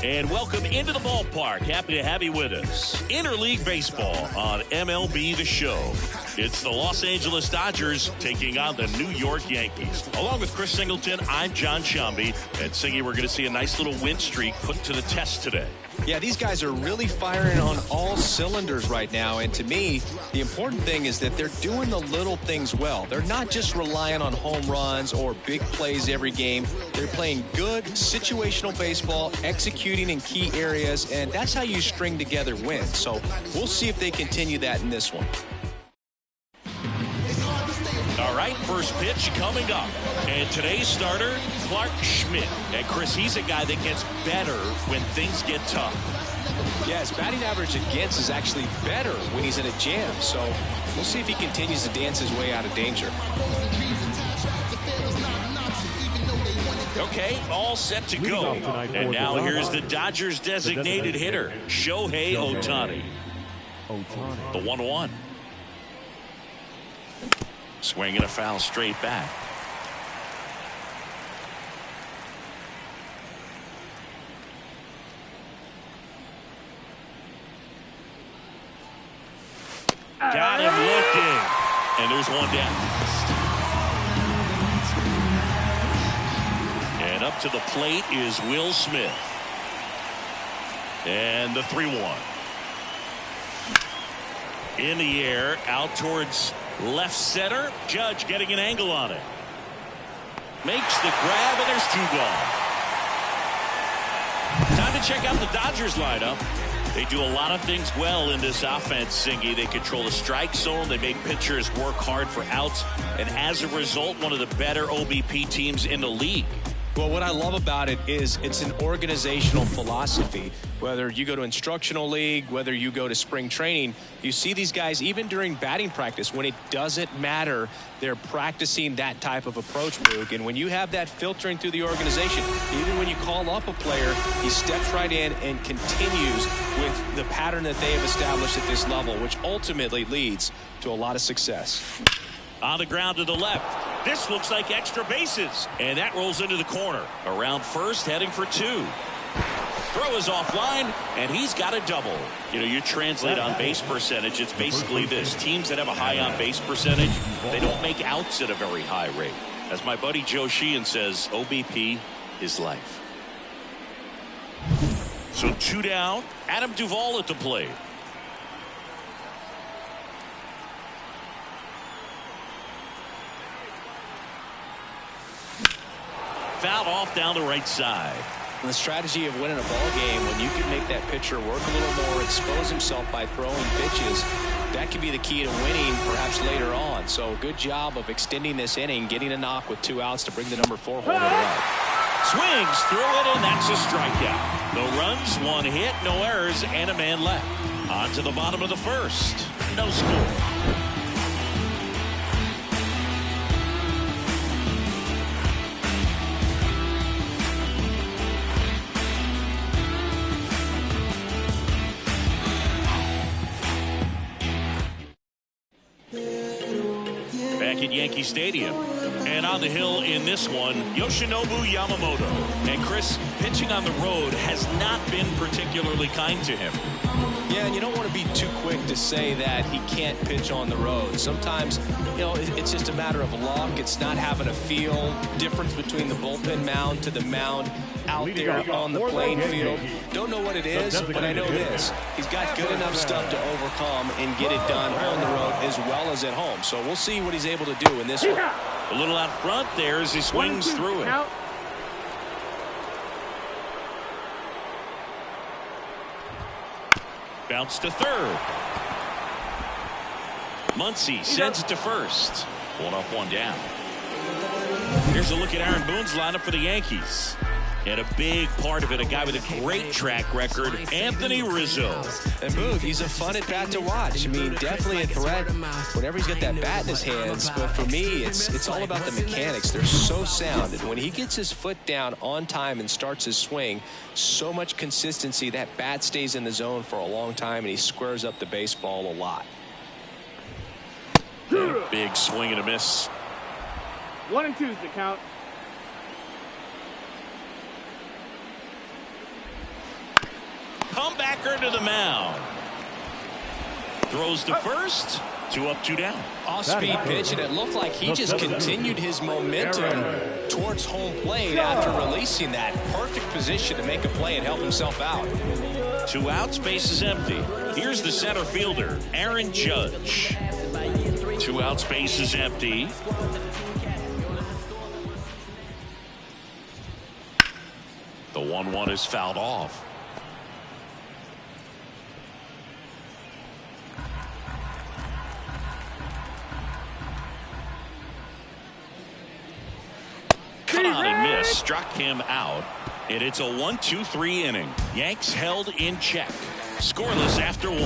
And welcome into the ballpark. Happy to have you with us. Interleague Baseball on MLB the Show. It's the Los Angeles Dodgers taking on the New York Yankees. Along with Chris Singleton, I'm John Shambi. And Singy, we're going to see a nice little win streak put to the test today. Yeah, these guys are really firing on all cylinders right now. And to me, the important thing is that they're doing the little things well. They're not just relying on home runs or big plays every game. They're playing good situational baseball, executing in key areas, and that's how you string together wins. So we'll see if they continue that in this one. All right, first pitch coming up. And today's starter, Clark Schmidt. And Chris, he's a guy that gets better when things get tough. Yeah, his batting average against is actually better when he's in a jam. So we'll see if he continues to dance his way out of danger. Okay, all set to go. And now here's the Dodgers designated hitter, Shohei Ohtani. The 1-1. Swinging a foul straight back. Got him looking. And there's one down. And up to the plate is Will Smith. And the 3-1. In the air, out towards left center. Judge getting an angle on it. Makes the grab, and there's 2 gone. Time to check out the Dodgers lineup. They do a lot of things well in this offense, Singy. They control the strike zone. They make pitchers work hard for outs. And as a result, one of the better OBP teams in the league. Well, what I love about it is it's an organizational philosophy. Whether you go to instructional league, whether you go to spring training, you see these guys even during batting practice. When it doesn't matter, they're practicing that type of approach, Boog. And when you have that filtering through the organization, even when you call up a player, he steps right in and continues with the pattern that they have established at this level, which ultimately leads to a lot of success. On the ground to the left. This looks like extra bases. And that rolls into the corner. Around first, heading for 2. Throw is offline, and he's got a double. You know, you translate on base percentage, it's basically this. Teams that have a high on base percentage, they don't make outs at a very high rate. As my buddy Joe Sheehan says, OBP is life. So 2 down. Adam Duvall at the plate. Fouled off down the right side. The strategy of winning a ball game, when you can make that pitcher work a little more, expose himself by throwing pitches, that could be the key to winning perhaps later on. So good job of extending this inning, getting a knock with 2 outs to bring the number 4 holder up. Swings through it, and that's a strikeout. No runs, 1 hit, no errors, and a man left. On to the bottom of the first. No score. At Yankee Stadium. And on the hill in this one, Yoshinobu Yamamoto. And Chris, pitching on the road has not been particularly kind to him. Yeah, and you don't want to be too quick to say that he can't pitch on the road. Sometimes, you know, it's just a matter of luck. It's not having a feel. Difference between the bullpen mound to the mound out there on the playing field. Don't know what it is, but I know this. He's got good enough stuff to overcome and get it done on the road as well as at home. So we'll see what he's able to do in this one. A little out front there as he swings through it. Bounce to third. Muncy sends it to first. 1 up, 1 down. Here's a look at Aaron Boone's lineup for the Yankees. And a big part of it, a guy with a great track record, Anthony Rizzo. And Boog, he's a fun at bat to watch. I mean, definitely a threat whenever he's got that bat in his hands. But for me, it's all about the mechanics. They're so sound. And when he gets his foot down on time and starts his swing, so much consistency, that bat stays in the zone for a long time, and he squares up the baseball a lot. Big swing and a miss. 1 and 2's the count. Comebacker to the mound. Throws to first. 2 up, 2 down. Off-speed pitch, and it looked like he just continued his momentum towards home plate after releasing that. Perfect position to make a play and help himself out. 2 outs, base is empty. Here's the center fielder, Aaron Judge. 2 outs, base is empty. The 1-1 is fouled off. Cut on and miss, struck him out. And it's a 1-2-3 inning. Yanks held in check. Scoreless after 1.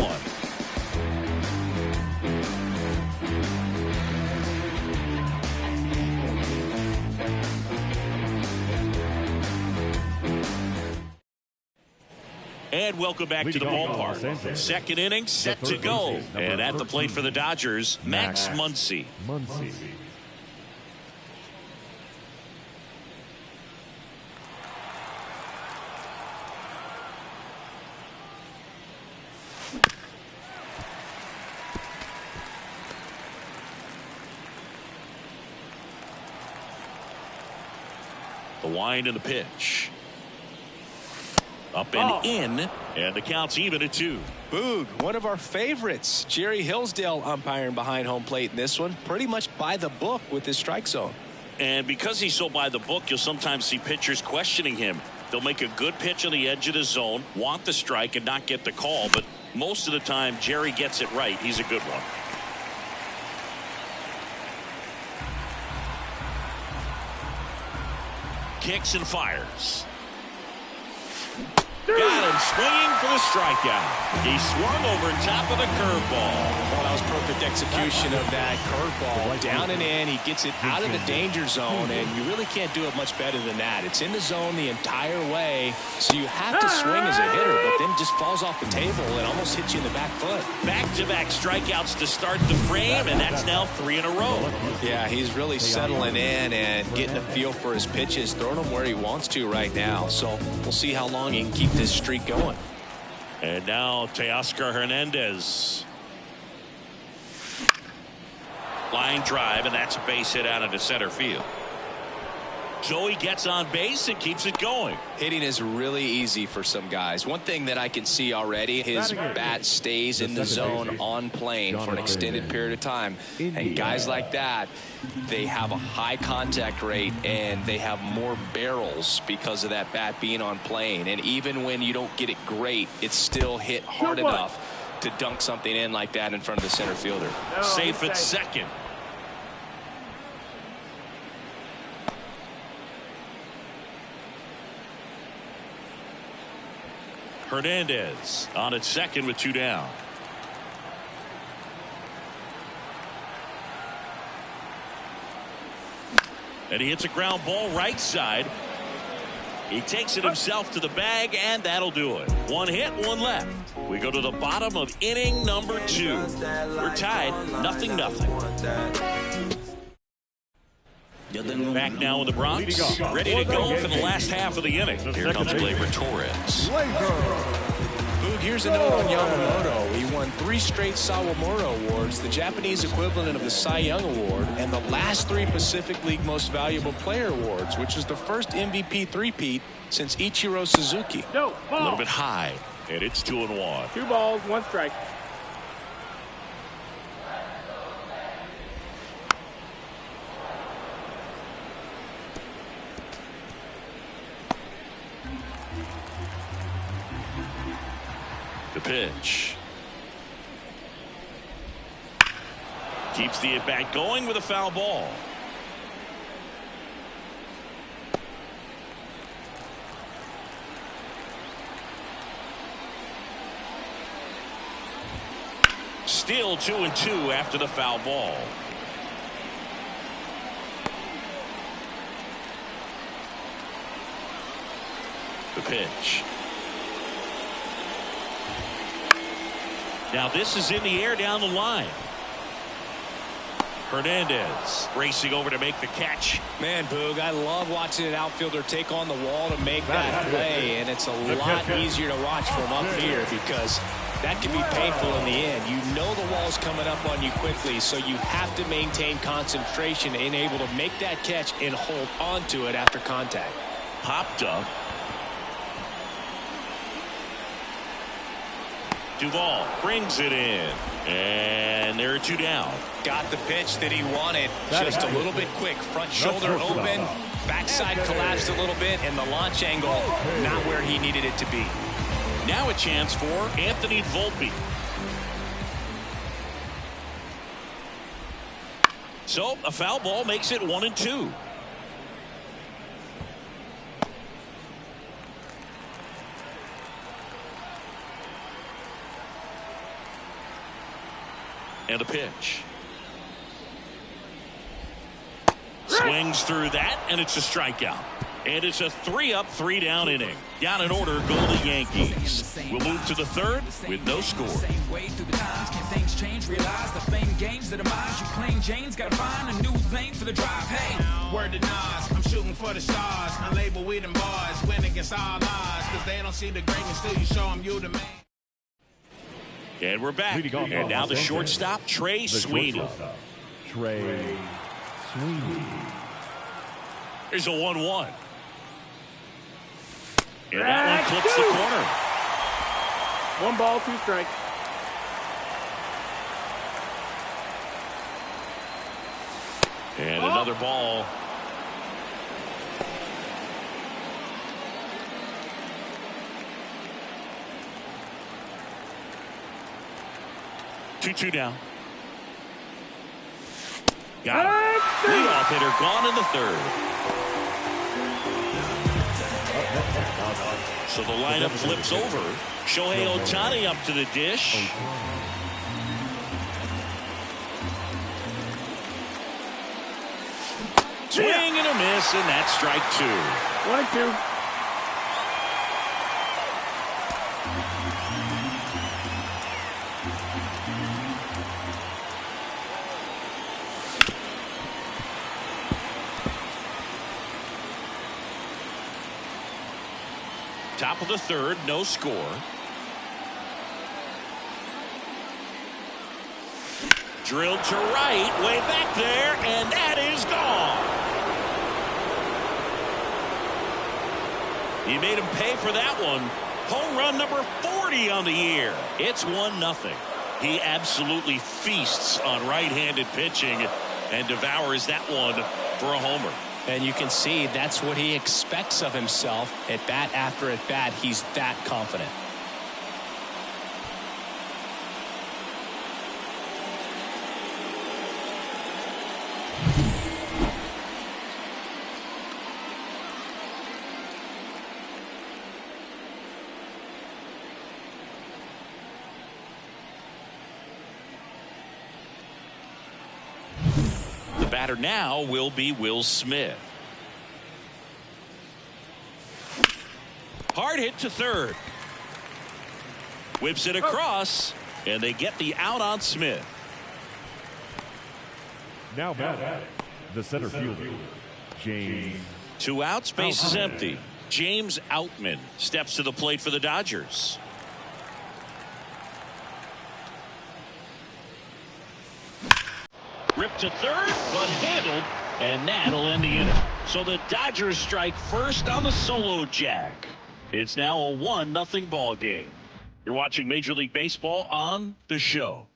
And welcome back to the ballpark. Second inning set to go. And at the plate for the Dodgers, Max Muncy. The wind and the pitch. Up and in, and the count's even at 2. Boog, one of our favorites. Jerry Hillsdale umpiring behind home plate in this one. Pretty much by the book with his strike zone. And because he's so by the book, you'll sometimes see pitchers questioning him. They'll make a good pitch on the edge of the zone, want the strike, and not get the call. But most of the time, Jerry gets it right. He's a good one. Kicks and fires. Got him swinging for the strikeout. He swung over top of the curveball. Well, that was perfect execution of that curveball. Down and in. He gets it out of the danger zone, and you really can't do it much better than that. It's in the zone the entire way, so you have to swing as a hitter, but then it just falls off the table and almost hits you in the back foot. Back-to-back strikeouts to start the frame, and that's now 3 in a row. Yeah, he's really settling in and getting a feel for his pitches, throwing them where he wants to right now. So we'll see how long he can keep this streak going. And now Teoscar Hernandez. Line drive, and that's a base hit out into center field. So he gets on base and keeps it going. Hitting is really easy for some guys. One thing that I can see already, his bat stays in the zone on plane for an extended period of time. And guys like that, they have a high contact rate and they have more barrels because of that bat being on plane. And even when you don't get it great, it's still hit hard enough to dunk something in like that in front of the center fielder. Safe at second. Hernandez on at second with 2 down. And he hits a ground ball right side. He takes it himself to the bag, and that'll do it. 1 hit, 1 left. We go to the bottom of inning number 2. We're tied 0-0. Back now in the Bronx, ready to go for the last half of the inning. Here comes Gleyber Torres. Boog, here's a note on Yamamoto. He won 3 straight Sawamura Awards, the Japanese equivalent of the Cy Young Award, and the last 3 Pacific League Most Valuable Player Awards, which is the first MVP three-peat since Ichiro Suzuki. A little bit high, and it's 2-1. 2 balls, 1 strike. The pitch. Keeps the at-bat going with a foul ball. Still 2-2 after the foul ball. The pitch. Now this is in the air down the line. Hernandez racing over to make the catch. Man, Boog, I love watching an outfielder take on the wall to make that play, and it's a lot easier to watch from up here because that can be painful in the end. You know the wall's coming up on you quickly, so you have to maintain concentration and able to make that catch and hold on to it after contact. Popped up. Duvall brings it in, and there are 2 down. Got the pitch that he wanted, just a little bit quick. Front shoulder open, backside collapsed a little bit, and the launch angle not where he needed it to be. Now a chance for Anthony Volpe. So a foul ball makes it 1-2. And a pitch. Swings through that, and it's a strikeout. And it's a 3-up, 3-down inning. Down in order go the Yankees. We'll move to the third with no score. Things change, realize the fame games that demise. You plain Jane's gotta find a new lane for the drive. Hey, word to Nas, I'm shooting for the stars. Unlabeled weed and bars, win against all odds. Cause they don't see the greatness till you show them you the man. And we're back. And now the shortstop, Trey Sweeney. Trey Sweeney. Here's a 1-1. And that one clips the corner. 1 ball, 2 strikes. And another ball. Two down. Got it. Leadoff hitter gone in the third. So the lineup flips over. Shohei Ohtani up to the dish. Swing and a miss, and that's strike 2. 1-2. Top of the third, no score. Drilled to right, way back there, and that is gone. He made him pay for that one. Home run number 40 on the year. It's 1-0. He absolutely feasts on right-handed pitching and devours that one for a homer. And you can see that's what he expects of himself at bat after at bat. He's that confident. The batter now will be Will Smith. Hard hit to third. Whips it across, and they get the out on Smith. Now batting, the center fielder, James. 2 outs, base is empty. James Outman steps to the plate for the Dodgers. Ripped to third, but handled, and that'll end the inning. So the Dodgers strike first on the solo jack. It's now a 1-0 ball game. You're watching Major League Baseball on The Show.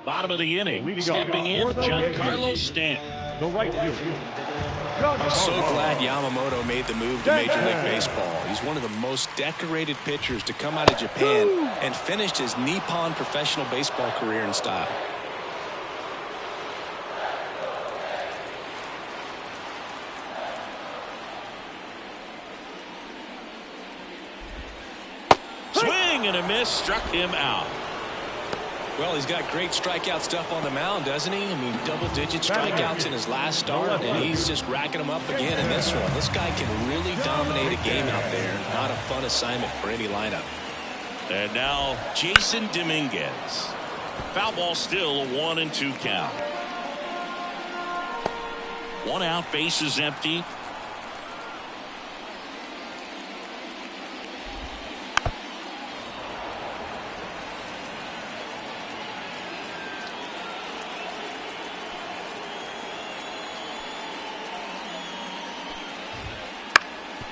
Bottom of the inning, stepping in, Giancarlo Stanton. The right fielder. I'm so glad Yamamoto made the move to Major League Baseball. He's one of the most decorated pitchers to come out of Japan and finished his Nippon professional baseball career in style. Swing and a miss, struck him out. Well, he's got great strikeout stuff on the mound, doesn't he? I mean, double-digit strikeouts in his last start, and he's just racking them up again in this one. This guy can really dominate a game out there. Not a fun assignment for any lineup. And now Jason Dominguez. Foul ball, still a 1-2 count. 1 out, bases empty.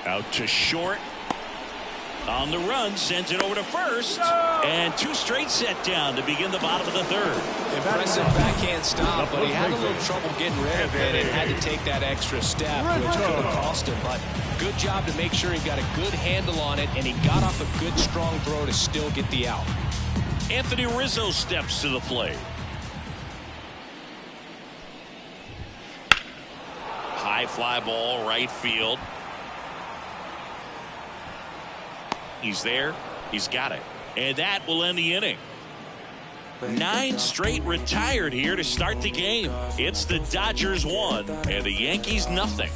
Out to short. On the run, sends it over to first. And 2 straight set down to begin the bottom of the 3rd. Impressive backhand stop, but he had a little trouble getting rid of it and had to take that extra step, which could have cost him. But good job to make sure he got a good handle on it, and he got off a good, strong throw to still get the out. Anthony Rizzo steps to the plate. High fly ball, right field. He's there. He's got it. And that will end the inning. 9 straight retired here to start the game. It's the Dodgers 1 and the Yankees nothing.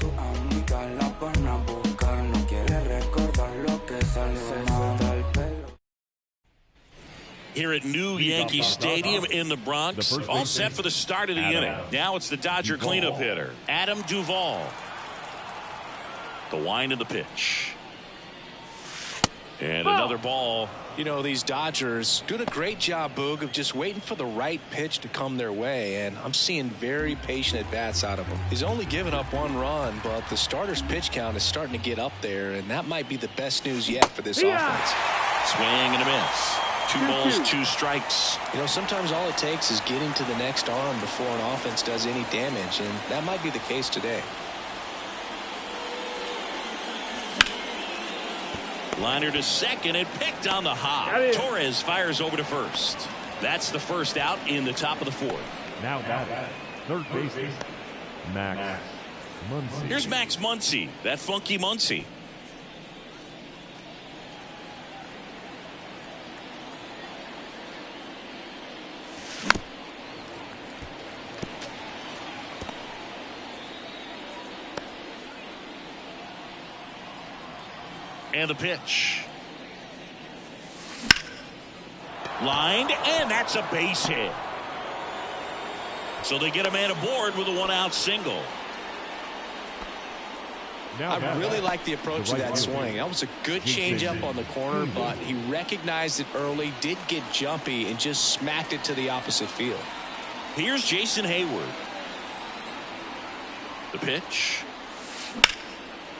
Here at new Yankee Stadium in the Bronx, all set for the start of the inning. Now it's the Dodger cleanup hitter, Adam Duvall. The wind of the pitch. And another ball. You know, these Dodgers doing a great job, Boog, of just waiting for the right pitch to come their way, and I'm seeing very patient at-bats out of him. He's only given up 1 run, but the starter's pitch count is starting to get up there, and that might be the best news yet for this offense. Swing and a miss. 2 balls, 2 strikes. You know, sometimes all it takes is getting to the next arm before an offense does any damage, and that might be the case today. Liner to second and picked on the hop. Torres fires over to first. That's the first out in the top of the 4th. Now batting, third baseman, Max Muncy. Here's Max Muncy, that funky Muncy. And the pitch. Lined, and that's a base hit. So they get a man aboard with a 1-out single. I really like the approach to that swing. That was a good changeup on the corner, but he recognized it early, did get jumpy, and just smacked it to the opposite field. Here's Jason Hayward. The pitch.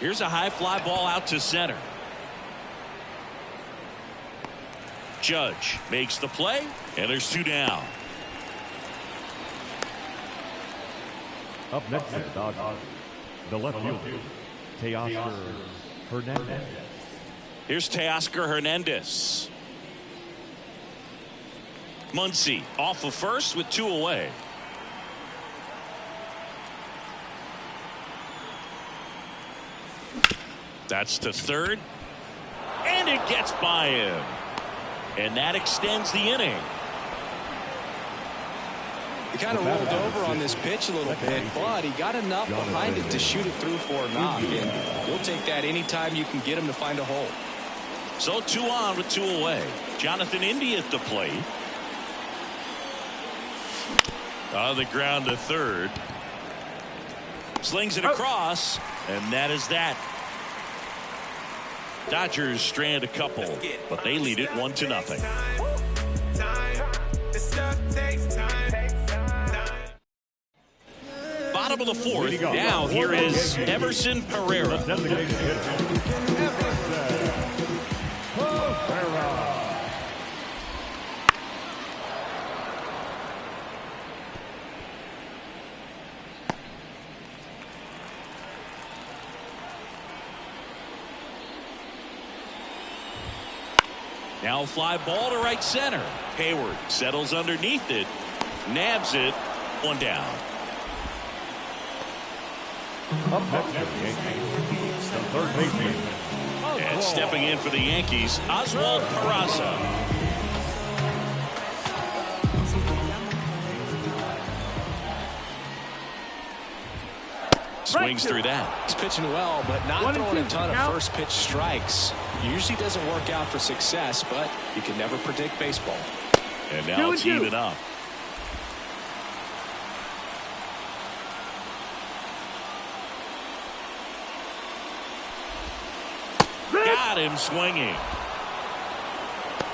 Here's a high fly ball out to center. Judge makes the play, and there's 2 down. Up next is the Dodgers, the left fielder, Teoscar Hernandez. Here's Teoscar Hernandez. Muncy off of first with 2 away. That's to third, and it gets by him. And that extends the inning. He kind of rolled over on this pitch a little bit, but he got enough behind it to shoot it through for a knock. And you'll take that anytime you can get him to find a hole. So 2 on with 2 away. Jonathan Indy at the plate. On the ground to third. Slings it across, and that is that. Dodgers strand a couple, but they lead it 1-0. Bottom of the 4th. Now here is Everson Pereira. Now fly ball to right center. Hayward settles underneath it, nabs it, 1 down. Up next for the Yankees, the third baseman. And stepping in for the Yankees, Oswald Peraza. Swings through that. He's pitching well, but not throwing a ton of first pitch strikes. Usually doesn't work out for success, but you can never predict baseball. And now it's even up. Got him swinging.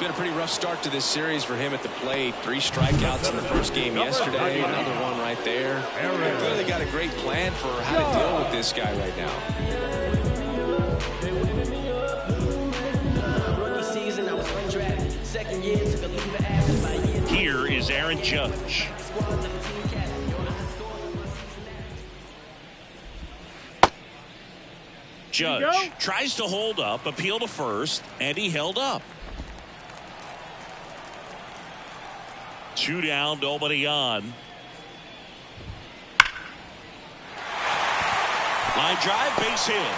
Been a pretty rough start to this series for him at the plate. 3 strikeouts in the first game yesterday. Another one right there. They've clearly got a great plan for how to deal with this guy right now. Here is Aaron Judge. Judge tries to hold up, appeal to first, and he held up. 2 down, nobody on. Line drive, base hit.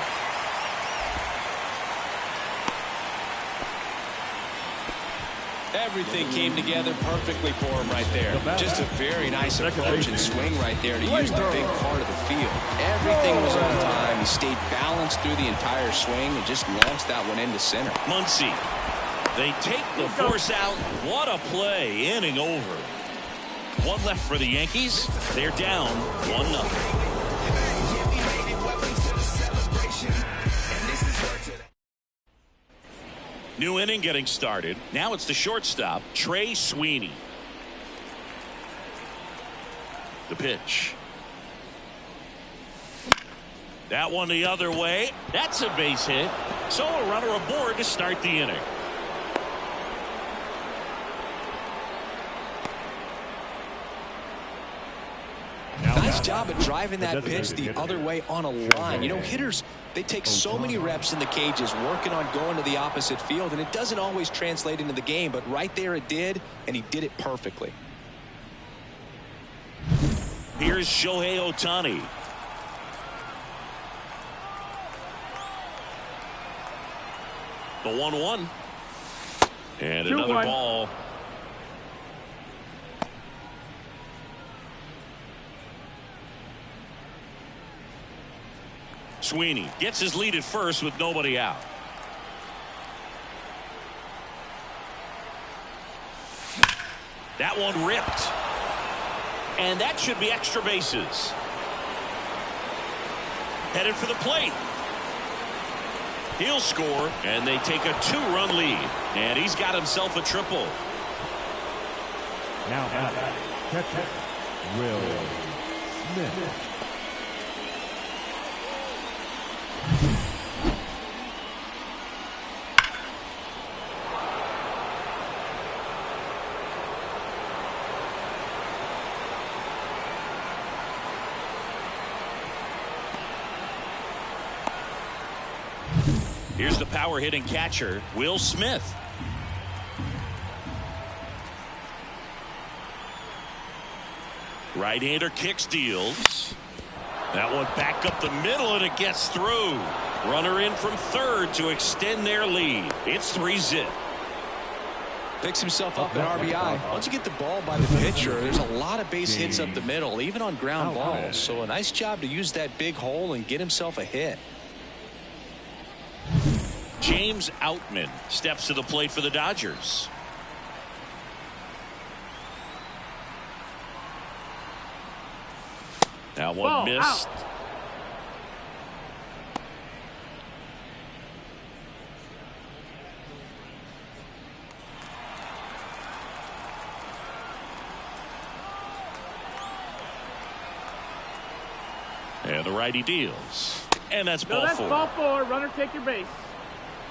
Everything came together perfectly for him right there. Just a very nice approach and swing right there to use the big part of the field. Everything was on time. He stayed balanced through the entire swing and just launched that one into center. Muncy. They take the force out. What a play. Inning over. 1 left for the Yankees. They're down 1-0. New inning getting started. Now it's the shortstop, Trey Sweeney. The pitch. That one the other way. That's a base hit. So a runner aboard to start the inning. Nice job of driving that pitch the other way on a line. You know, hitters, they take so many reps in the cages working on going to the opposite field, and it doesn't always translate into the game, but right there it did, and he did it perfectly. Here's Shohei Ohtani. The 1-1. And another ball. Sweeney gets his lead at first with nobody out. That one ripped. And that should be extra bases. Headed for the plate. He'll score, and they take a 2-run lead. And he's got himself a triple. Now batter, catcher, Will Smith. Here's the power hitting catcher, Will Smith. Right-hander kicks, deals. That one back up the middle, and it gets through. Runner in from third to extend their lead. It's 3-zip. Picks himself up an RBI. Once you get the ball by the pitcher, there's a lot of base hits up the middle, even on ground balls. So a nice job to use that big hole and get himself a hit. James Outman steps to the plate for the Dodgers. That one missed. Out. And the righty deals. And that's ball 4. Ball 4. Runner take your base.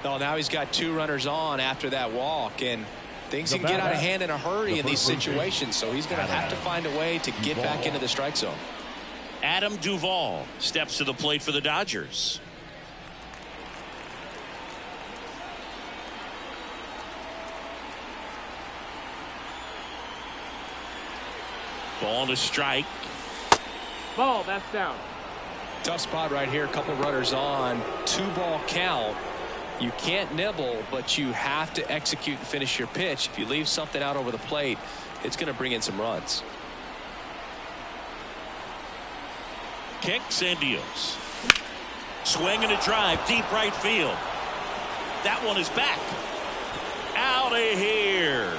Oh, now he's got 2 runners on after that walk, and things can get out of hand in a hurry in these situations, so he's going to have to find a way to get back into the strike zone. Adam Duvall steps to the plate for the Dodgers. Ball to strike. Ball, that's down. Tough spot right here. A couple runners on. 2-ball count. You can't nibble, but you have to execute and finish your pitch. If you leave something out over the plate, it's going to bring in some runs. kicks and deals. Swing and a drive, deep right field. That one is back. Out of here.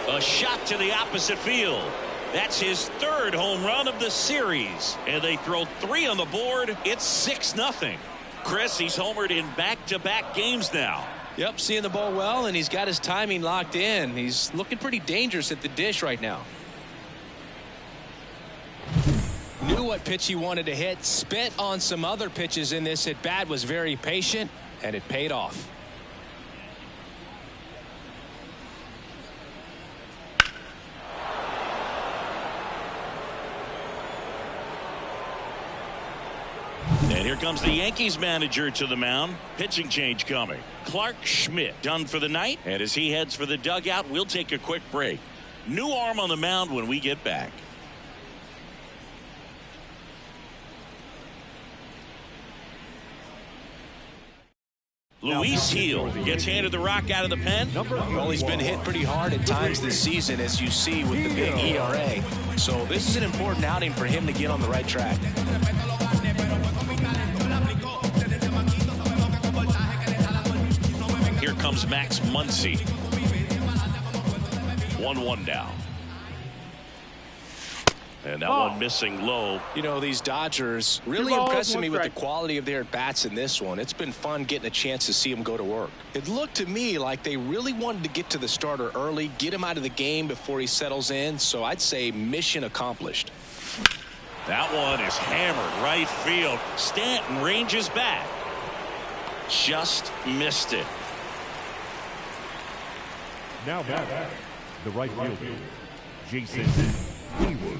A shot to the opposite field. That's his third home run of the series. And they throw 3 on the board. It's 6-0. Chris, he's homered in back-to-back games now. Yep, seeing the ball well, and he's got his timing locked in. He's looking pretty dangerous at the dish right now. Knew what pitch he wanted to hit. Spit on some other pitches in this at bat. Was very patient, and it paid off. And here comes the Yankees manager to the mound. Pitching change coming. Clark Schmidt done for the night. And as he heads for the dugout, we'll take a quick break. New arm on the mound when we get back. Luis Heel gets handed the rock out of the pen. Well, he's been hit pretty hard at times this season, as you see with the big ERA. So this is an important outing for him to get on the right track. Here comes Max Muncy. 1-1 now. And that one missing low. You know, these Dodgers really impressing me with the quality of their at-bats in this one. It's been fun getting a chance to see them go to work. It looked to me like they really wanted to get to the starter early, get him out of the game before he settles in. So I'd say mission accomplished. That one is hammered right field. Stanton ranges back. Just missed it. Now back, the right fielder, Jason Hayward.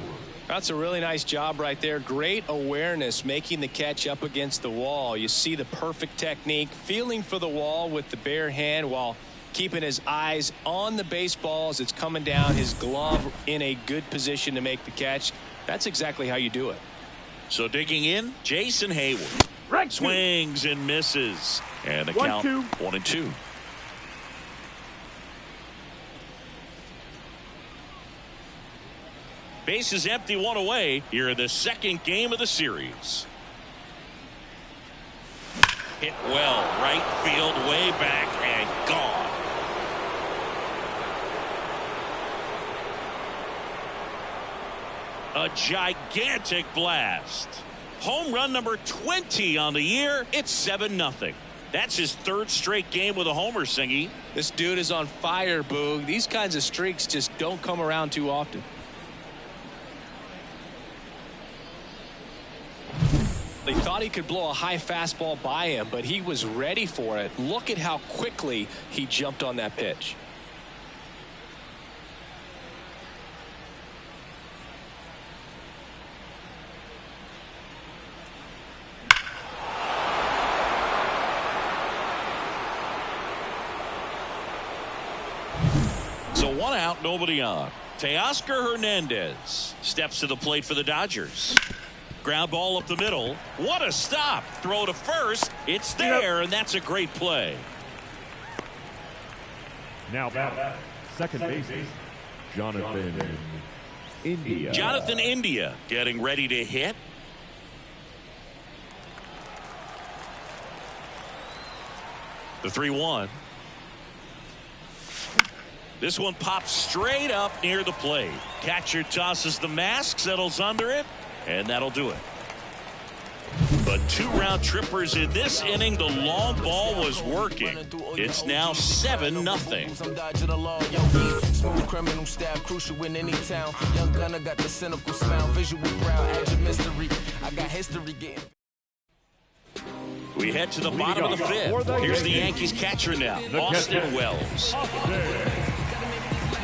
That's a really nice job right there. Great awareness, making the catch up against the wall. You see the perfect technique, feeling for the wall with the bare hand while keeping his eyes on the baseball as it's coming down, his glove in a good position to make the catch. That's exactly how you do it. So digging in, Jason Hayward. Swings and misses. And the count 1-2. Bases empty, 1 away here in the second game of the series. Hit well, right field, way back, and gone. A gigantic blast. Home run number 20 on the year. It's 7-0. That's his third straight game with a homer, Singy. This dude is on fire, Boog. These kinds of streaks just don't come around too often. They thought he could blow a high fastball by him, but he was ready for it. Look at how quickly he jumped on that pitch. So 1 out, nobody on. Teoscar Hernandez steps to the plate for the Dodgers. Ground ball up the middle. What a stop. Throw to first. It's there, and that's a great play. Now back, second baseman, Jonathan India. Jonathan India getting ready to hit. The 3-1. This one pops straight up near the plate. Catcher tosses the mask, settles under it, and that'll do it. But 2 round trippers in this inning. The long ball was working. It's now 7-0. Smooth criminal style, crucial in any town. Young gunner got the cynical smile, visual proud, add your mystery. I got history getting. We head to the bottom of the 5th. Here's the Yankees catcher now, Austin Wells.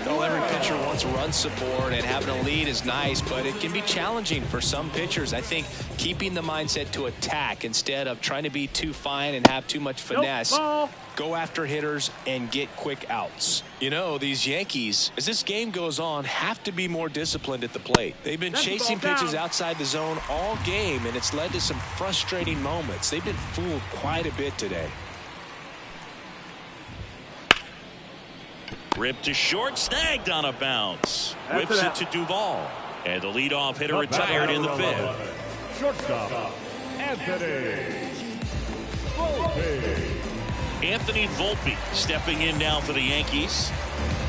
Well, every pitcher wants run support, and having a lead is nice, but it can be challenging for some pitchers. I think keeping the mindset to attack instead of trying to be too fine and have too much finesse. Go after hitters and get quick outs. You know, these Yankees, as this game goes on, have to be more disciplined at the plate. They've been chasing pitches outside the zone all game, and it's led to some frustrating moments. They've been fooled quite a bit today. Ripped to short, snagged on a bounce. Whips it to Duvall. And the leadoff hitter retired in the fifth. Shortstop, Anthony Volpe. Anthony Volpe stepping in now for the Yankees.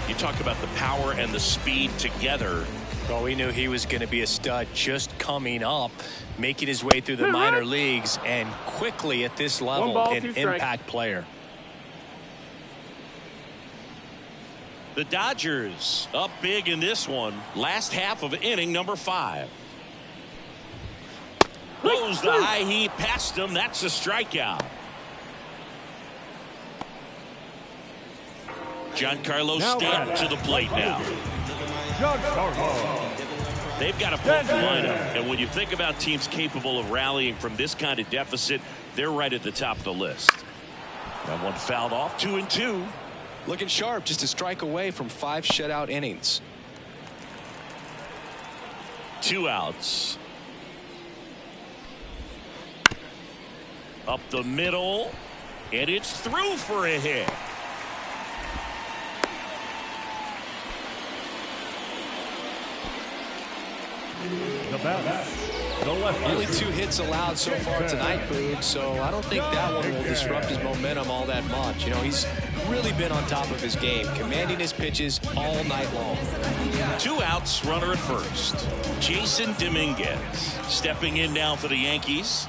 You talk about the power and the speed together. Well, we knew he was going to be a stud just coming up, making his way through the minor leagues, and quickly at this level, an impact player. The Dodgers up big in this one. Last half of inning number 5. Blows the high heat past him. That's a strikeout. Giancarlo Stanton to the plate now. They've got a full lineup, and when you think about teams capable of rallying from this kind of deficit, they're right at the top of the list. That one fouled off. 2-2. Looking sharp, just a strike away from 5 shutout innings. 2 outs. Up the middle, and it's through for a hit. The bat, the left. Only 2 hits allowed so far tonight, Boog, so I don't think that one will disrupt his momentum all that much. You know, he's really been on top of his game, commanding his pitches all night long. 2 outs, runner at first. Jason Dominguez stepping in now for the Yankees.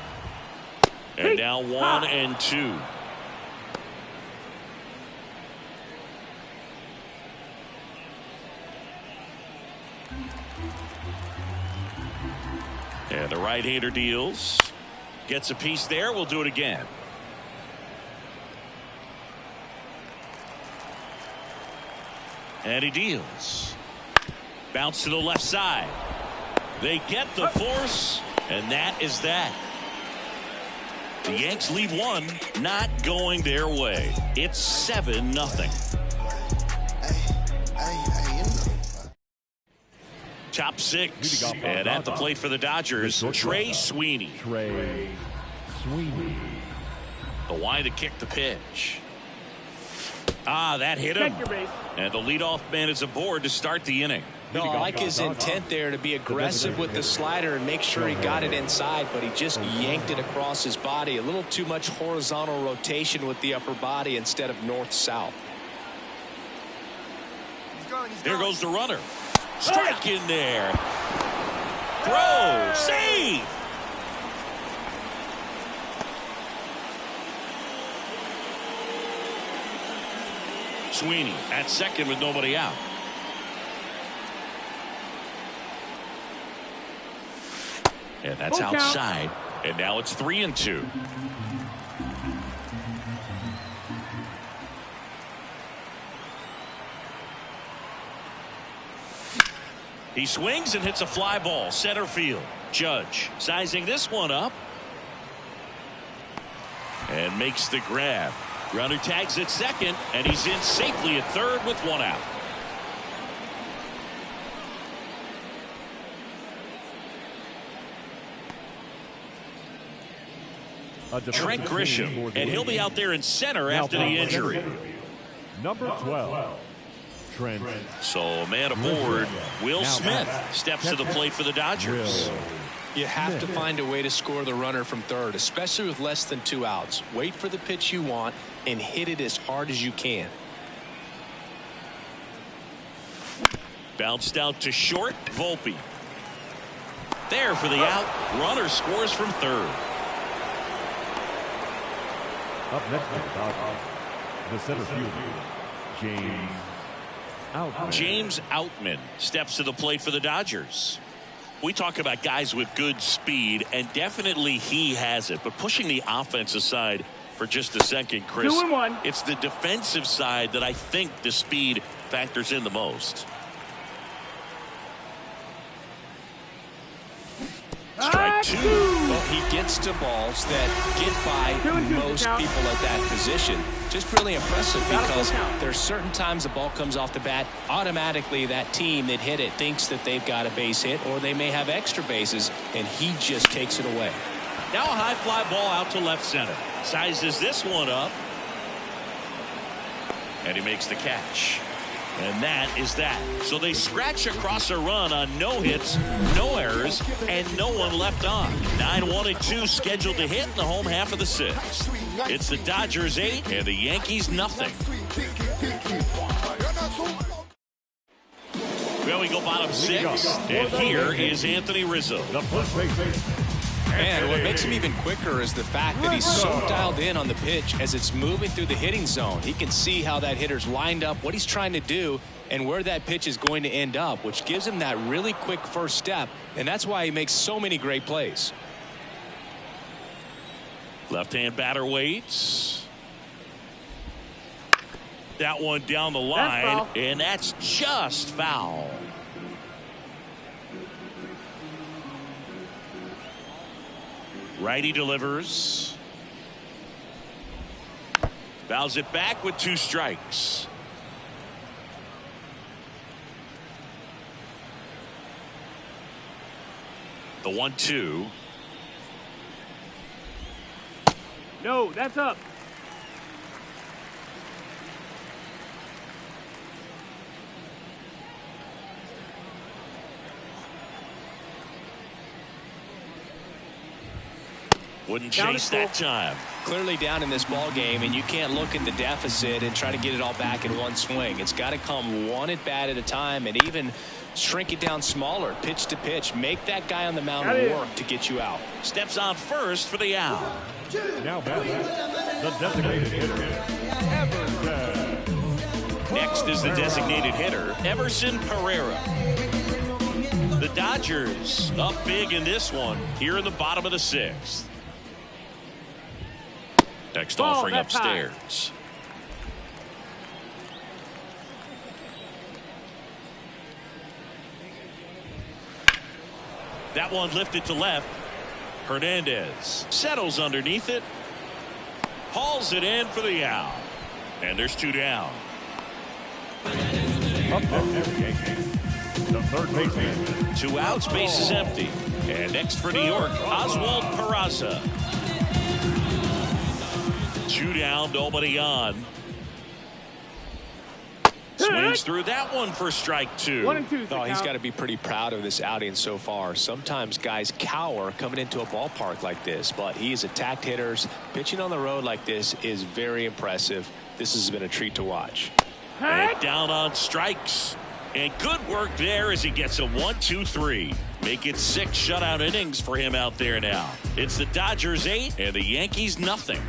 And now 1-2. And the right-hander deals. Gets a piece there. We'll do it again. And he deals. Bounce to the left side. They get the force, and that is that. The Yanks lead one, not going their way. It's 7-0. Top 6, and at the plate for the Dodgers, Trey Sweeney. Trey Sweeney. The wide to kick the pitch. That hit him. And the leadoff man is aboard to start the inning. No, I like his intent there to be aggressive with the slider and make sure he got it inside, but he just yanked it across his body. A little too much horizontal rotation with the upper body instead of north-south. There goes the runner. Strike in there. Throw. Save. Sweeney at second with nobody out. And that's outside. And now it's 3-2. He swings and hits a fly ball center field. Judge sizing this one up and makes the grab. Runner tags at second, and he's in safely at third with 1 out. Trent Grisham, and he'll be out there in center after the injury. Number 12. Trent. So man aboard, Will Smith steps to the plate for the Dodgers. You have to find a way to score the runner from third, especially with less than 2 outs. Wait for the pitch you want and hit it as hard as you can. Bounced out to short. Volpe. There for the out. Runner scores from third. Up next for the Dodgers, the center fielder, James Outman steps to the plate for the Dodgers. We talk about guys with good speed, and definitely he has it. But pushing the offense aside for just a second, Chris, 2-1. it's the defensive side that I think the speed factors in the most. Strike 2. Well, he gets to balls that get by most people at that position. Just really impressive because there's certain times the ball comes off the bat, automatically that team that hit it thinks that they've got a base hit or they may have extra bases, and he just takes it away. Now a high fly ball out to left center. Sizes this one up. And he makes the catch. And that is that. So they scratch across a run on no hits, no errors, and no one left on. 9-1-2 scheduled to hit in the home half of the sixth. It's the Dodgers 8 and the Yankees nothing. Well, we go bottom six, and here is Anthony Rizzo. And what makes him even quicker is the fact that he's so dialed in on the pitch as it's moving through the hitting zone. He can see how that hitter's lined up, what he's trying to do, and where that pitch is going to end up, which gives him that really quick first step, and that's why he makes so many great plays. Left-hand batter waits. That one down the line, and that's just foul. Righty delivers. Fouls it back with 2 strikes. The 1-2. No, that's up. Wouldn't chase that time. Clearly down in this ball game, and you can't look at the deficit and try to get it all back in one swing. It's got to come one at bat at a time, and even shrink it down smaller, pitch to pitch. Make that guy on the mound work to get you out. Steps on first for the out. Now batting, the designated hitter, Everson. Next is the designated hitter, Everson Pereira. The Dodgers up big in this one here in the bottom of the sixth. Next offering upstairs. That one lifted to left. Hernandez settles underneath it. Hauls it in for the out. And there's 2 down. Up the third baseman. 2 outs, base is empty. And next for New York, Oswald Peraza. 2 down, nobody on. Swings through that one for strike 2. 1 and 2. Oh, he's got to be pretty proud of this outing so far. Sometimes guys cower coming into a ballpark like this, but he's attacked hitters. Pitching on the road like this is very impressive. This has been a treat to watch. And down on strikes. And good work there as he gets a 1-2-3. Make it 6 shutout innings for him out there now. It's the Dodgers 8 and the Yankees nothing.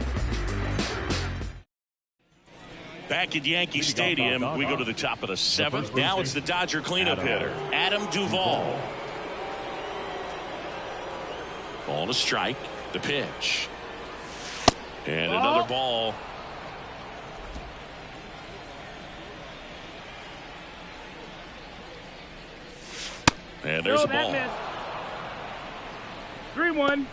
Back at Yankee Stadium, we go to the top of the 7th. Now it's the Dodger cleanup hitter, Adam Duvall. Ball to strike, the pitch. And another ball. And there's a ball. 3-1.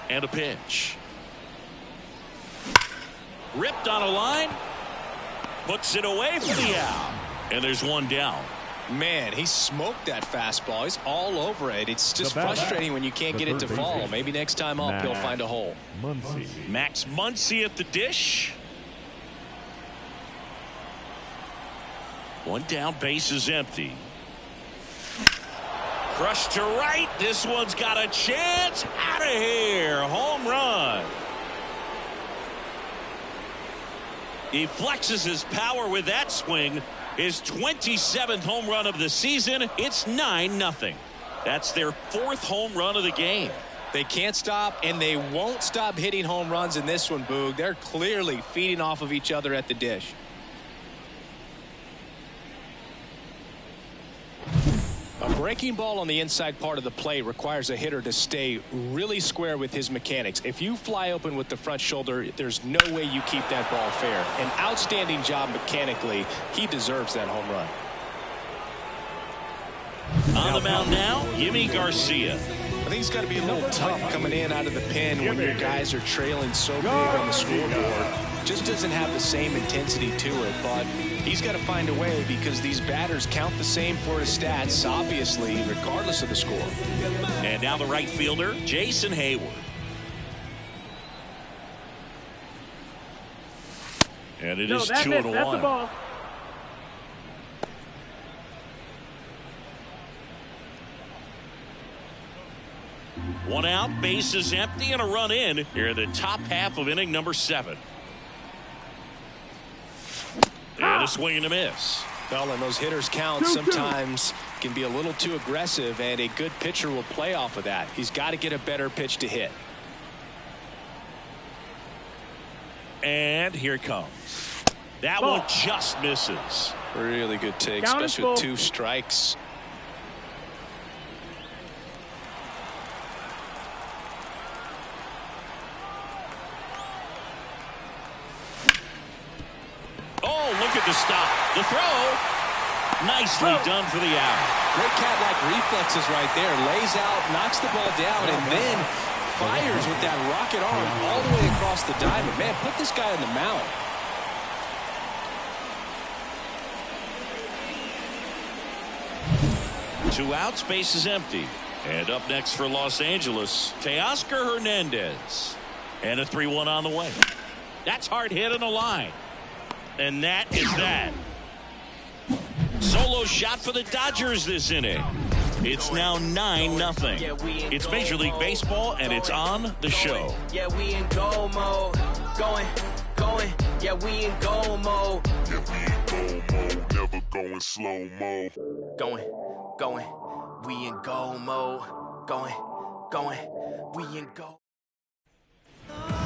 And a pitch. Ripped on a line. Puts it away for the out. And there's 1 down. Man, he smoked that fastball. He's all over it. It's just frustrating when you can't get it to fall. Maybe next time up he'll find a hole. Max Muncy at the dish. 1 down, base is empty. Crushed to right. This one's got a chance. Out of here. Home run. He flexes his power with that swing. His 27th home run of the season. It's 9-0. That's their 4th home run of the game. They can't stop, and they won't stop hitting home runs in this one, Boog. They're clearly feeding off of each other at the dish. A breaking ball on the inside part of the plate requires a hitter to stay really square with his mechanics. If you fly open with the front shoulder, there's no way you keep that ball fair. An outstanding job mechanically. He deserves that home run. On the mound now, Yimi Garcia. I think it's got to be a little tough coming in out of the pen when your guys are trailing so big on the scoreboard. Just doesn't have the same intensity to it, but he's got to find a way because these batters count the same for his stats, obviously, regardless of the score. And now the right fielder, Jason Hayward. And it is 2-1. That's the ball. One out, base is empty, and a run in here in the top half of inning number 7. And a swing and a miss. Well, and those hitters count sometimes can be a little too aggressive, and a good pitcher will play off of that. He's got to get a better pitch to hit. And here it comes. That one just misses. Really good take, especially with 2 strikes. Oh, look at the stop. The throw. Nicely done for the out. Great cat-like reflexes right there. Lays out, knocks the ball down, and then fires with that rocket arm all the way across the diamond. Man, put this guy on the mound. Two outs, base is empty. And up next for Los Angeles, Teoscar Hernandez. And a 3-1 on the way. That's hard hit on the line. And that is that. Solo shot for the Dodgers this inning. It's now 9-0. It's Major League Baseball, and it's on the show. Yeah, we in go mode. Going. Yeah, we in go mode. Yeah, we in go mode. Never going slow mo. Going. We in go mode. Going. We in go.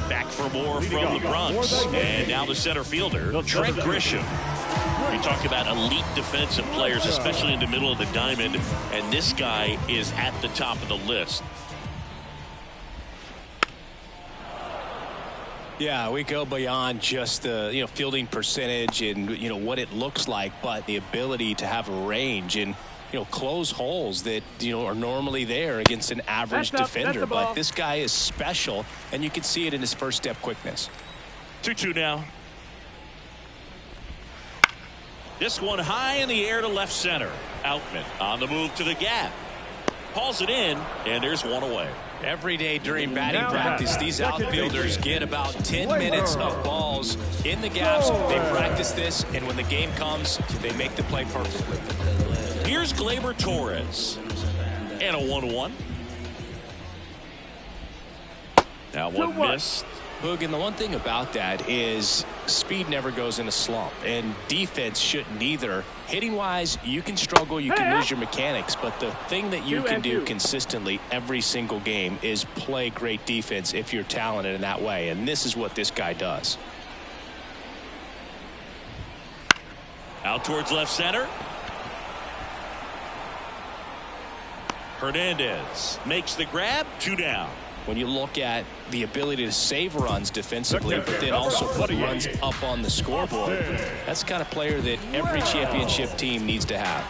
Back for more from the Bronx. And now the center fielder, Trent Grisham. We talk about elite defensive players, especially in the middle of the diamond, and this guy is at the top of the list. Yeah, we go beyond just the fielding percentage and what it looks like, but the ability to have a range and close holes that are normally there against an average defender. But this guy is special, and you can see it in his first step quickness. 2-2 now. This one high in the air to left center. Outman on the move to the gap. Hauls it in, and there's one away. Every day during batting practice, these outfielders get about 10 minutes of balls in the gaps. They practice this, and when the game comes, they make the play perfectly. Here's Gleyber Torres. And a 1-1. Now one missed. Boog, and the one thing about that is speed never goes in a slump, and defense shouldn't either. Hitting wise, you can struggle, you can lose your mechanics, but the thing that you can do consistently every single game is play great defense if you're talented in that way, and this is what this guy does. Out towards left center. Hernandez makes the grab. 2 down. When you look at the ability to save runs defensively, but then also put runs up on the scoreboard, that's the kind of player that every championship team needs to have.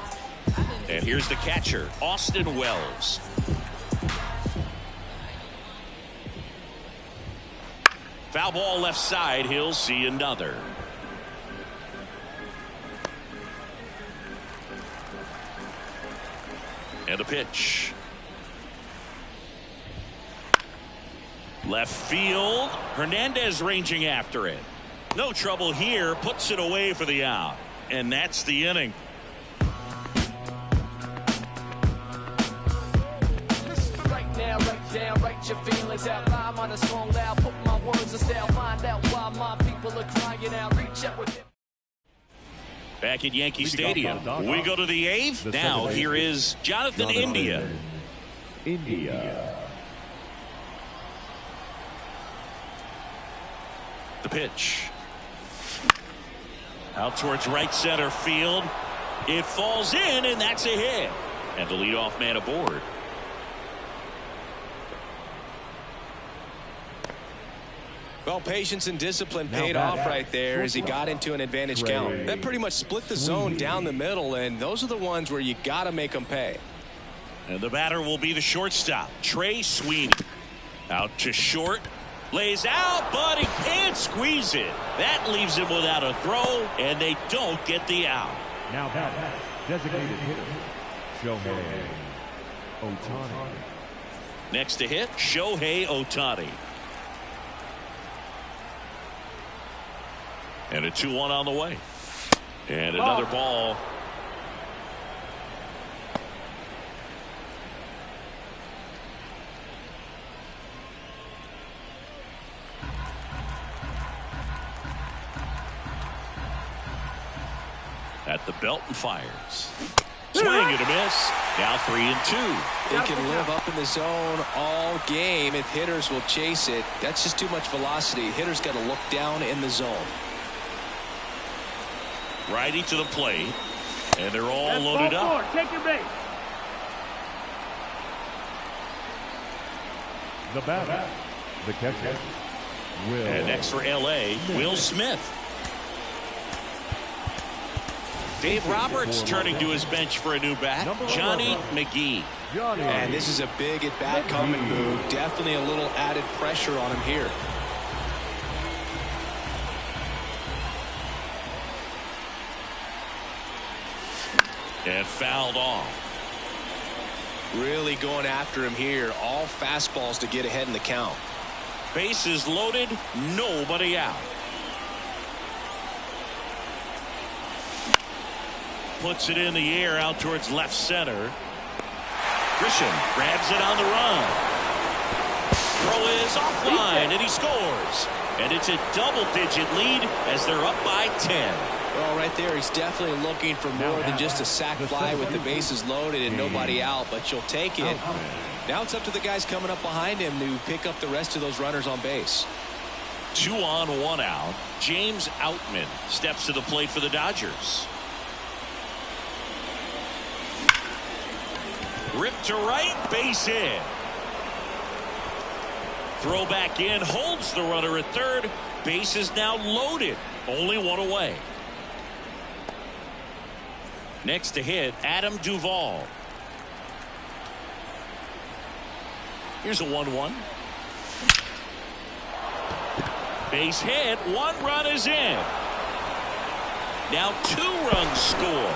And here's the catcher, Austin Wells. Foul ball left side. He'll see another. And a pitch. Left field. Hernandez ranging after it. No trouble here. Puts it away for the out. And that's the inning. Right now, right down, write your feelings out loud on a song loud. Put my words in style. Find out why my people are crying out. Reach out with it. Back at Yankee Stadium, we go to the 8th. Now here is Jonathan India. The pitch. Out towards right center field. It falls in, and that's a hit. And the leadoff man aboard. Well, patience and discipline paid off right there as he got into an advantage count. That pretty much split the zone down the middle, and those are the ones where you got to make them pay. And the batter will be the shortstop, Trey Sweeney. Out to short. Lays out, but he can't squeeze it. That leaves him without a throw, and they don't get the out. Now that designated hitter, Shohei Ohtani. Next to hit, Shohei Ohtani. And a 2-1 on the way. And another ball. At the belt and fires. Swing and a miss. Now 3-2. They can live up in the zone all game if hitters will chase it. That's just too much velocity. Hitters got to look down in the zone. Righty to the plate. And they're all loaded up. Take your base. The batter, the catcher, Will. And next for LA, Will Smith. Dave Roberts turning to his bench for a new bat, Johnny McGee. And this is a big at-bat coming move. Definitely a little added pressure on him here. And fouled off. Really going after him here. All fastballs to get ahead in the count. Bases loaded, nobody out. Puts it in the air out towards left center. Grisham grabs it on the run. Throw is offline, and he scores. And it's a double-digit lead as they're up by 10. Well, right there, he's definitely looking for more than just a sac fly with the bases loaded and nobody out, but you'll take it. Now it's up to the guys coming up behind him to pick up the rest of those runners on base. 2 on, 1 out. James Outman steps to the plate for the Dodgers. Ripped to right, base hit. Throw back in, holds the runner at third. Base is now loaded. Only 1 away. Next to hit, Adam Duvall. Here's a 1-1. Base hit, 1 run is in. Now 2 runs score.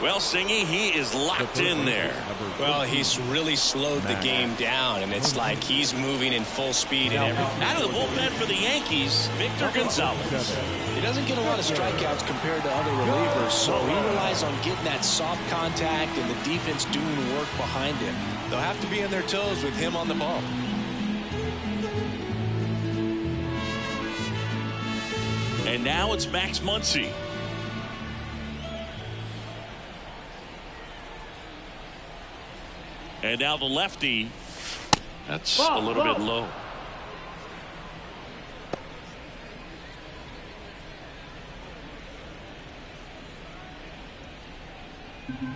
Well, Singy, he is locked in there. Well, he's really slowed the game down, and it's like he's moving in full speed and everything. Out of the bullpen for the Yankees, Victor Gonzalez. He doesn't get a lot of strikeouts compared to other relievers, so he relies on getting that soft contact and the defense doing work behind him. They'll have to be on their toes with him on the ball. And now it's Max Muncy. And now the lefty. That's a little bit low.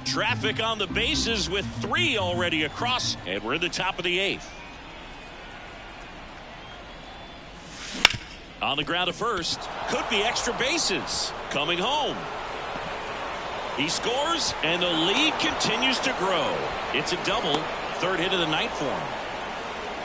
Traffic on the bases with 3 already across, and we're in the top of the 8th. On the ground at first, could be extra bases. Coming home. He scores, and the lead continues to grow. It's a double, 3rd hit of the night for him.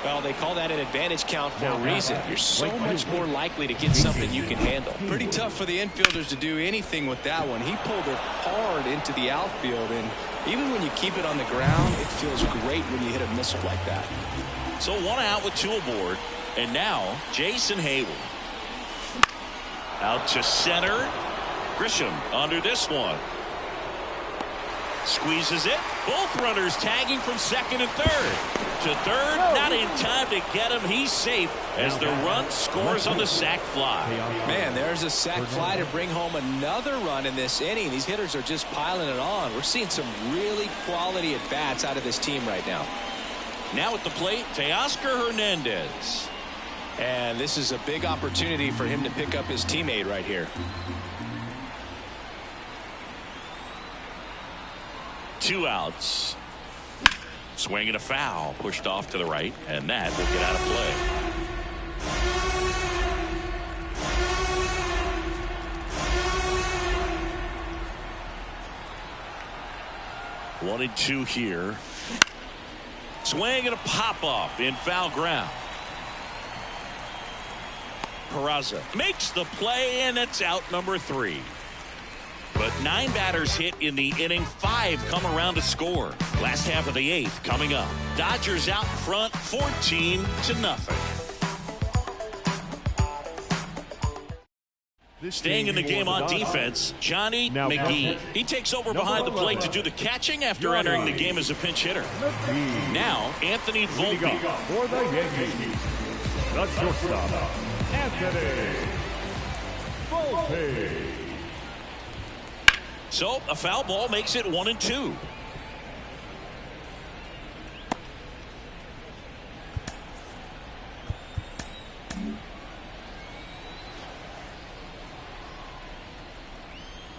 Well, they call that an advantage count for a reason. You're so much more likely to get something you can handle. Pretty tough for the infielders to do anything with that one. He pulled it hard into the outfield, and even when you keep it on the ground, it feels great when you hit a missile like that. So 1 out with 2 aboard, and now Jason Hayward. Out to center. Grisham under this one. Squeezes it. Both runners tagging from second and third. To third, not in time to get him. He's safe as the run scores on the sac fly. Man, there's a sac fly to bring home another run in this inning. These hitters are just piling it on. We're seeing some really quality at-bats out of this team right now. Now at the plate, Teoscar Hernandez. And this is a big opportunity for him to pick up his teammate right here. 2 outs. Swing and a foul, pushed off to the right, and that will get out of play. 1-2 here. Swing and a pop-off in foul ground. Peraza makes the play, and it's out number 3. But 9 batters hit in the inning, 5 come around to score. Last half of the 8th coming up. Dodgers out front 14-0. Staying in the game on defense, Johnny McGee. He takes over behind the plate to do the catching after entering the game as a pinch hitter. Now, Anthony Volpe. For the Yankees, the shortstop, Anthony Volpe. So, a foul ball makes it 1-2.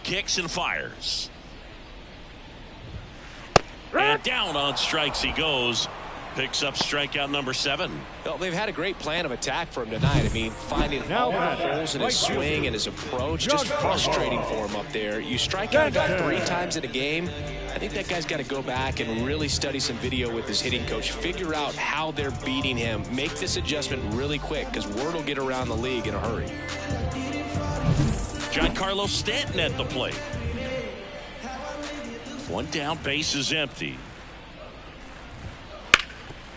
Kicks and fires. And down on strikes he goes. Picks up strikeout number 7. Well, they've had a great plan of attack for him tonight. I mean, finding all the holes in his swing and his approach, just frustrating for him up there. You strike out a guy 3 times in a game, I think that guy's got to go back and really study some video with his hitting coach, figure out how they're beating him, make this adjustment really quick, because word will get around the league in a hurry. Giancarlo Stanton at the plate. 1 down, base is empty.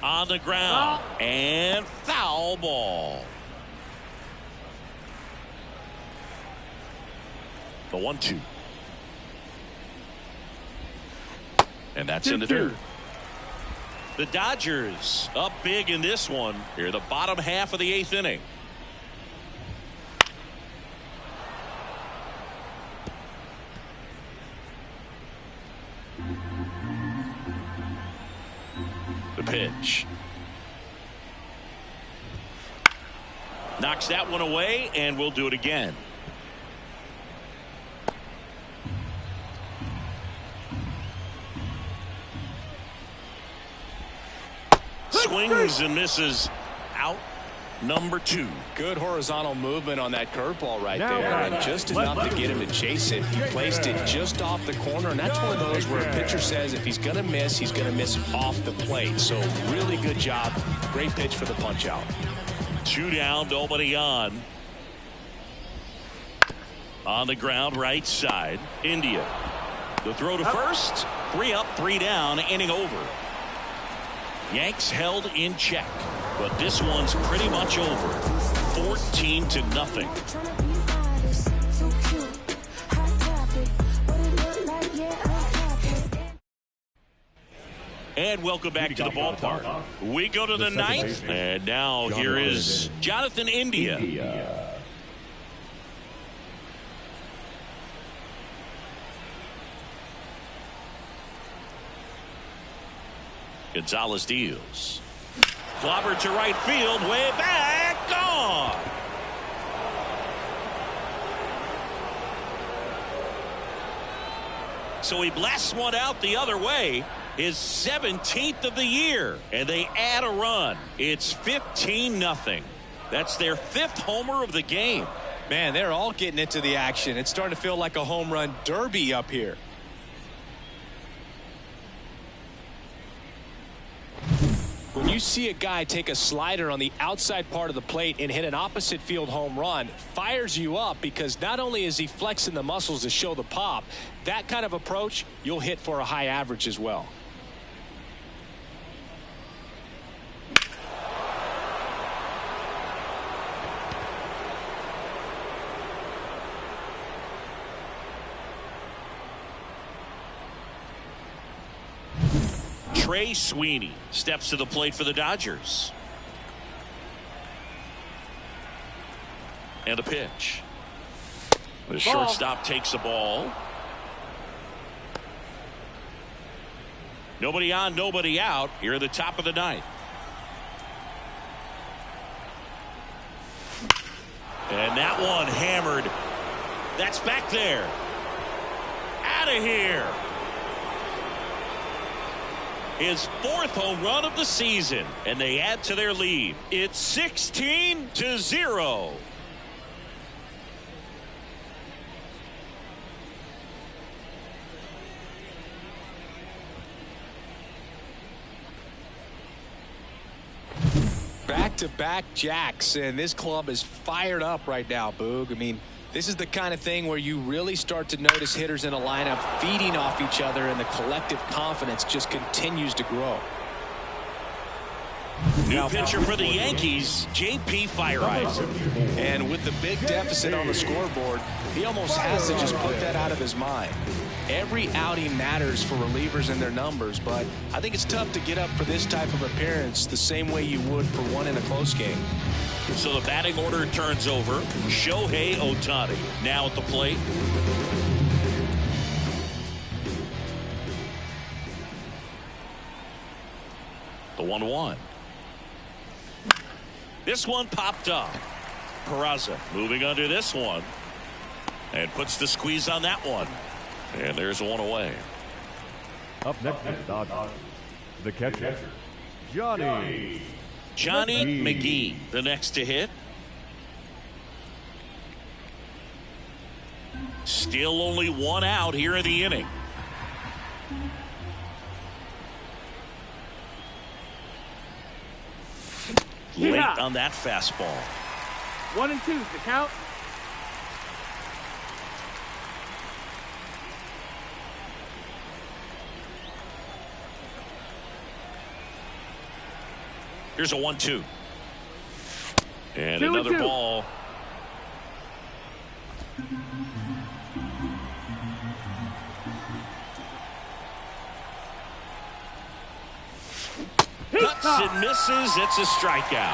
On the ground, and foul ball. The 1-2. And that's in the dirt. The Dodgers up big in this one. Here, the bottom half of the 8th inning. The pitch. Knocks that one away, and we'll do it again. Swings and misses. Out number 2. Good horizontal movement on that curveball right there, and just enough to get him to chase it. He placed it just off the corner, and that's one of those where a pitcher says if he's going to miss, he's going to miss off the plate. So really good job. Great pitch for the punch out. 2 down, nobody on. On the ground, right side. India. The throw to first. 3 up, 3 down, inning over. Yanks held in check, but this one's pretty much over. 14-0. And welcome back to the ballpark. We go to the 9th, and now here is Jonathan India. Gonzalez deals. Clobber to right field, way back, gone. So he blasts one out the other way. His 17th of the year, and they add a run. It's 15-0. That's their 5th homer of the game. Man, they're all getting into the action. It's starting to feel like a home run derby up here. When you see a guy take a slider on the outside part of the plate and hit an opposite field home run, fires you up, because not only is he flexing the muscles to show the pop, that kind of approach, you'll hit for a high average as well. Trey Sweeney steps to the plate for the Dodgers. And a pitch. The shortstop takes the ball. Nobody on, nobody out here at the top of the 9th. And that one hammered. That's back there. Out of here. His 4th home run of the season, and they add to their lead. It's 16-0. back-to-back jacks, and this club is fired up right now, Boog. I mean, this is the kind of thing where you really start to notice hitters in a lineup feeding off each other, and the collective confidence just continues to grow. New pitcher for the Yankees, J.P. Fireeyes. And with the big deficit on the scoreboard, he almost has to just put that out of his mind. Every outing matters for relievers and their numbers, but I think it's tough to get up for this type of appearance the same way you would for one in a close game. So the batting order turns over. Shohei Ohtani now at the plate. The 1-1. This one popped up. Peraza moving under this one and puts the squeeze on that one. And there's one away. Up next is Dodgers. The catcher, Johnny McGee, the next to hit. Still only one out here in the inning. Late on that fastball. 1 and 2 to count. Here's a 1-2. And 2 another and 2. ball. Cuts and misses. It's a strikeout.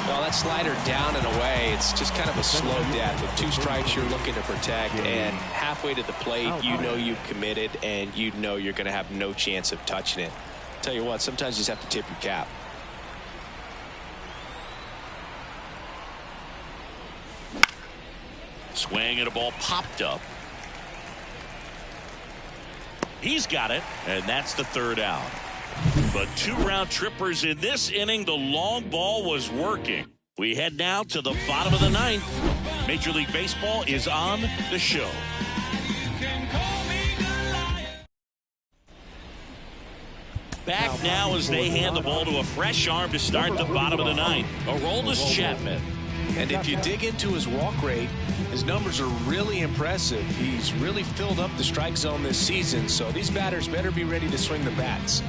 Well, that slider down and away, it's just kind of a slow death. With 2 strikes you're looking to protect, and halfway to the plate, you know you've committed, and you know you're going to have no chance of touching it. Tell you what, sometimes you just have to tip your cap. Swing and a ball popped up. He's got it, and that's the 3rd out. But 2 round trippers in this inning. The long ball was working. We head now to the bottom of the 9th. Major League Baseball is on the show. Back now as they hand the ball to a fresh arm to start the bottom of the 9th. Aroldis Chapman. And if you dig into his walk rate, his numbers are really impressive. He's really filled up the strike zone this season, so these batters better be ready to swing the bats.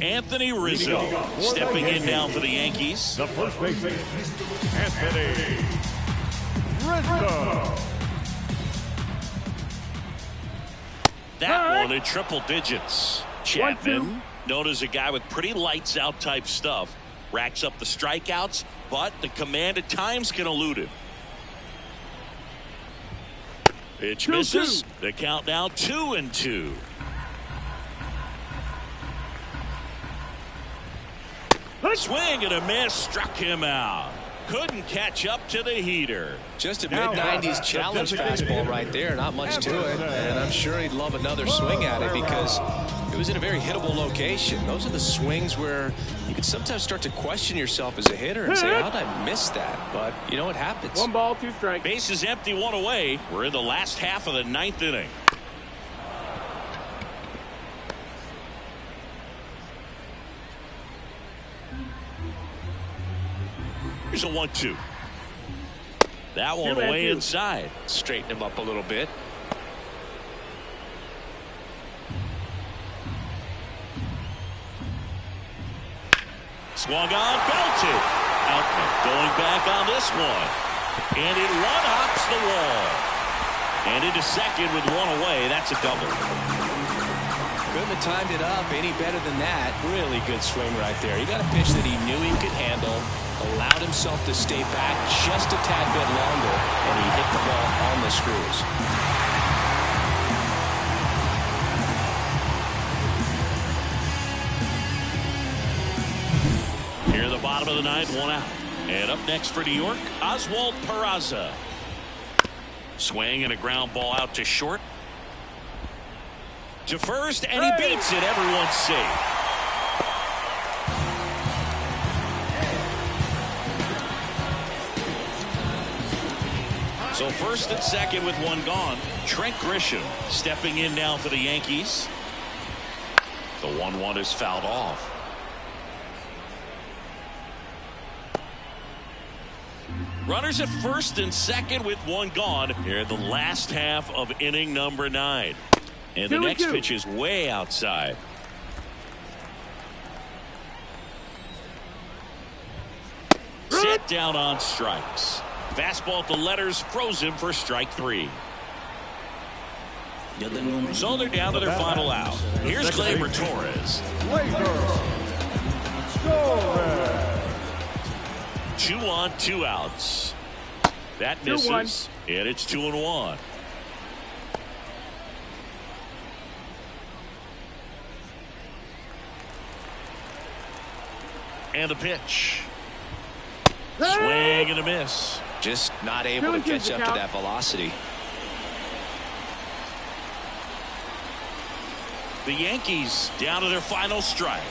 Anthony Rizzo stepping in now for the Yankees. The first baseman, Anthony Rizzo. That one in triple digits. Chapman, known as a guy with pretty lights out type stuff, racks up the strikeouts, but the command at times can elude him. Pitch misses. The count now 2-2. Swing and a miss, struck him out. Couldn't catch up to the heater. Just a mid-90s challenge fastball right there. Not much to it. And I'm sure he'd love another swing at it because it was in a very hittable location. Those are the swings where you can sometimes start to question yourself as a hitter and say, how did I miss that? But, you know, it happens. 1 ball, 2 strikes. Base is empty, 1 away. We're in the last half of the 9th inning. Here's a 1-2. That one way inside. Straighten him up a little bit. Swung on, belted. Outman going back on this one. And it one-hops the wall. And into second with 1 away. That's a double. Couldn't have timed it up any better than that. Really good swing right there. He got a pitch that he knew he could handle, allowed himself to stay back just a tad bit longer, and he hit the ball on the screws. Here at the bottom of the 9th, 1 out. And up next for New York, Oswald Peraza. Swing and a ground ball out to short. To first, and he beats it. Everyone's safe. So first and second with 1 gone. Trent Grisham stepping in now for the Yankees. The 1-1 is fouled off. Runners at first and second with one gone here in the last half of inning number 9. And the next pitch is way outside. Set down on strikes. Fastball at the letters, froze him for strike 3. So they're down to their final out. Here's Gleyber Torres. 2 on, 2 outs. That misses, and it's 2-1. And a pitch. Swing and a miss. Just not able to catch up to that velocity. The Yankees down to their final strike.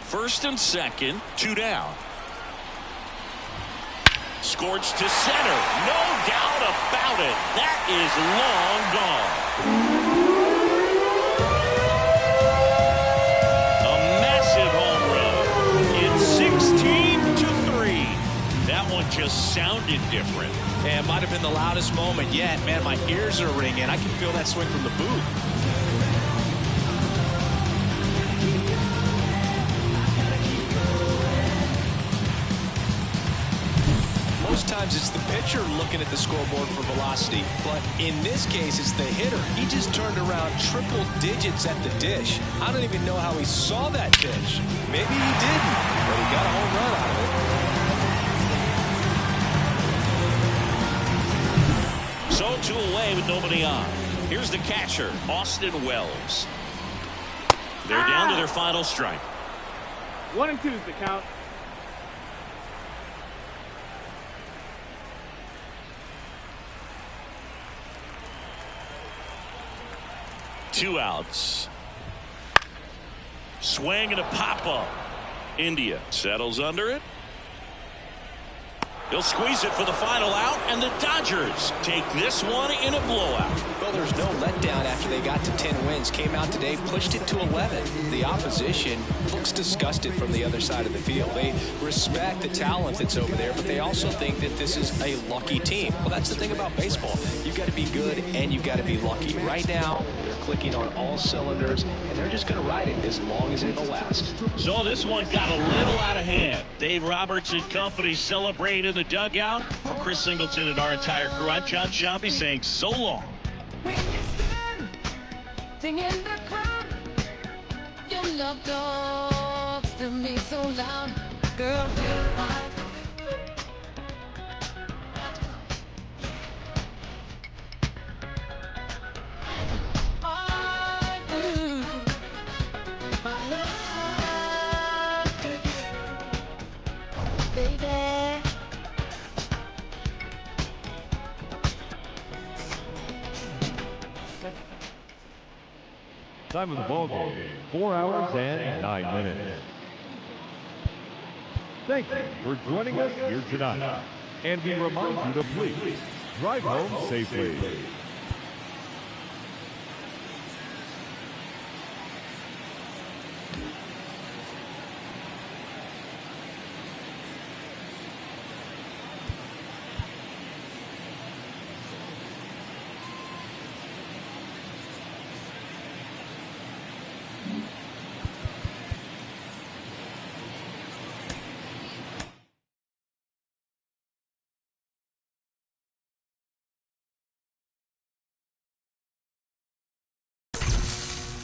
First and second, 2 down. Scorched to center. No doubt about it. That is long gone. A massive home run. It's 16-3. That one just sounded different. Yeah, it might have been the loudest moment yet. Man, my ears are ringing. I can feel that swing from the booth. Most times it's the pitcher looking at the scoreboard for velocity, but in this case it's the hitter. He just turned around triple digits at the dish. I don't even know how he saw that pitch. Maybe he didn't, but he got a home run out of it. So 2 away with nobody on. Here's the catcher, Austin Wells. They're down to their final strike. 1 and 2 is the count. Two outs. Swing and a pop-up. India settles under it. He'll squeeze it for the final out, and the Dodgers take this one in a blowout. Well, there's no letdown after they got to 10 wins. Came out today, pushed it to 11. The opposition looks disgusted from the other side of the field. They respect the talent that's over there, but they also think that this is a lucky team. Well, that's the thing about baseball. You've got to be good, and you've got to be lucky. Right now, they're clicking on all cylinders, and they're just going to ride it as long as it'll last. So this one got a little out of hand. Dave Roberts and company celebrate in the dugout. For Chris Singleton and our entire crew, I'm John Shambi saying so long. Singing the crowd, your love talks to me so loud, girl. I do, my love to you, baby. Time of the ball game, 4 hours and 9 minutes. Thank you for joining us here tonight. And we remind you to please drive home safely.